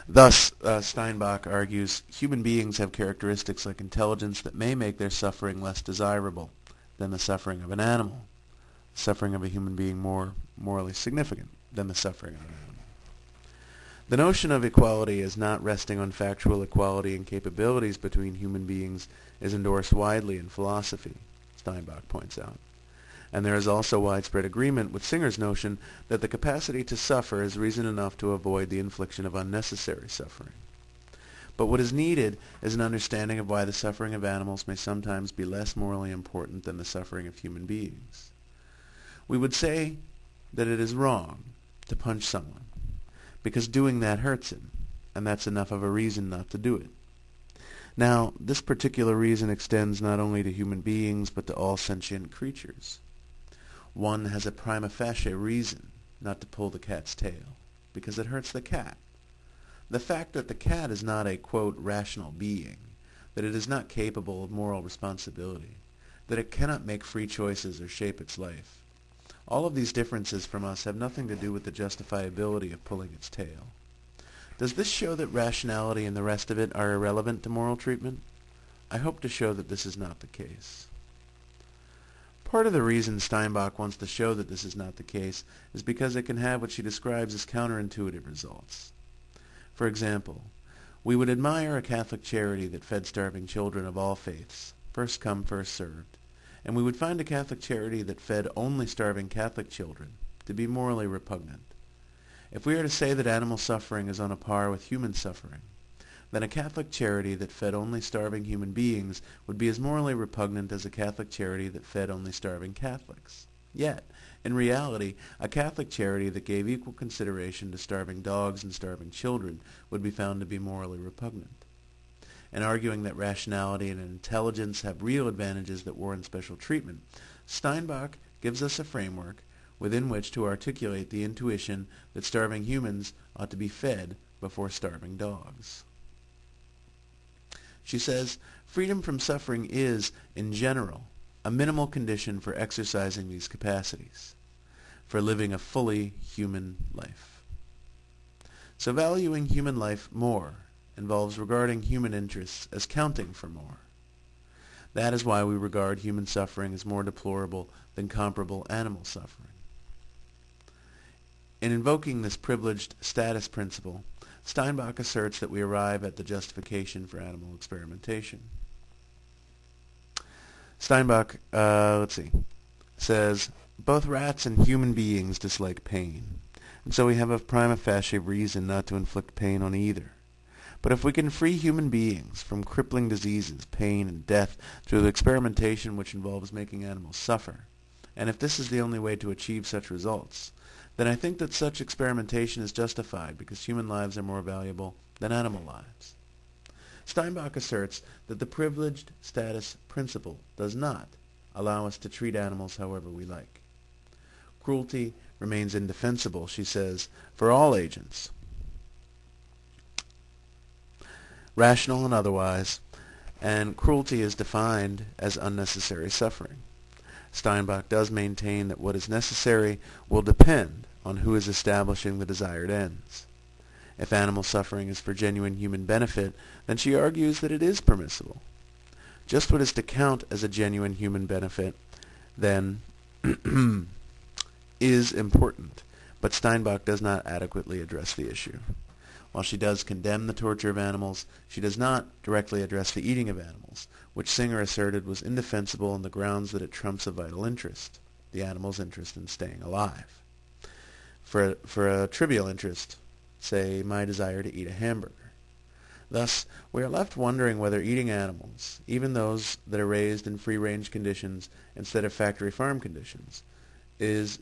Thus, Steinbach argues, human beings have characteristics like intelligence that may make their suffering less desirable than the suffering of an animal, the suffering of a human being more morally significant than the suffering of an animal. The notion of equality as not resting on factual equality in capabilities between human beings is endorsed widely in philosophy, Steinbach points out. And there is also widespread agreement with Singer's notion that the capacity to suffer is reason enough to avoid the infliction of unnecessary suffering. But what is needed is an understanding of why the suffering of animals may sometimes be less morally important than the suffering of human beings. We would say that it is wrong to punch someone, because doing that hurts him, and that's enough of a reason not to do it. Now, this particular reason extends not only to human beings, but to all sentient creatures. One has a prima facie reason not to pull the cat's tail, because it hurts the cat. The fact that the cat is not a, quote, rational being, that it is not capable of moral responsibility, that it cannot make free choices or shape its life, all of these differences from us have nothing to do with the justifiability of pulling its tail. Does this show that rationality and the rest of it are irrelevant to moral treatment? I hope to show that this is not the case. Part of the reason Steinbach wants to show that this is not the case is because it can have what she describes as counterintuitive results. For example, we would admire a Catholic charity that fed starving children of all faiths, first come, first served, and we would find a Catholic charity that fed only starving Catholic children to be morally repugnant. If we are to say that animal suffering is on a par with human suffering, then a Catholic charity that fed only starving human beings would be as morally repugnant as a Catholic charity that fed only starving Catholics. Yet, in reality, a Catholic charity that gave equal consideration to starving dogs and starving children would be found to be morally repugnant. In arguing that rationality and intelligence have real advantages that warrant special treatment, Steinbach gives us a framework within which to articulate the intuition that starving humans ought to be fed before starving dogs. She says, freedom from suffering is, in general, a minimal condition for exercising these capacities, for living a fully human life. So valuing human life more involves regarding human interests as counting for more. That is why we regard human suffering as more deplorable than comparable animal suffering. In invoking this privileged status principle, Steinbach asserts that we arrive at the justification for animal experimentation. Steinbach, says, both rats and human beings dislike pain, and so we have a prima facie reason not to inflict pain on either. But if we can free human beings from crippling diseases, pain, and death through the experimentation which involves making animals suffer, and if this is the only way to achieve such results, then I think that such experimentation is justified because human lives are more valuable than animal lives. Steinbach asserts that the privileged status principle does not allow us to treat animals however we like. Cruelty remains indefensible, she says, for all agents, rational and otherwise, and cruelty is defined as unnecessary suffering. Steinbach does maintain that what is necessary will depend on who is establishing the desired ends. If animal suffering is for genuine human benefit, then she argues that it is permissible. Just what is to count as a genuine human benefit, then, is important, but Steinbach does not adequately address the issue. While she does condemn the torture of animals, she does not directly address the eating of animals, which Singer asserted was indefensible on the grounds that it trumps a vital interest, the animal's interest in staying alive. For a trivial interest, say my desire to eat a hamburger. Thus, we are left wondering whether eating animals, even those that are raised in free-range conditions instead of factory farm conditions, is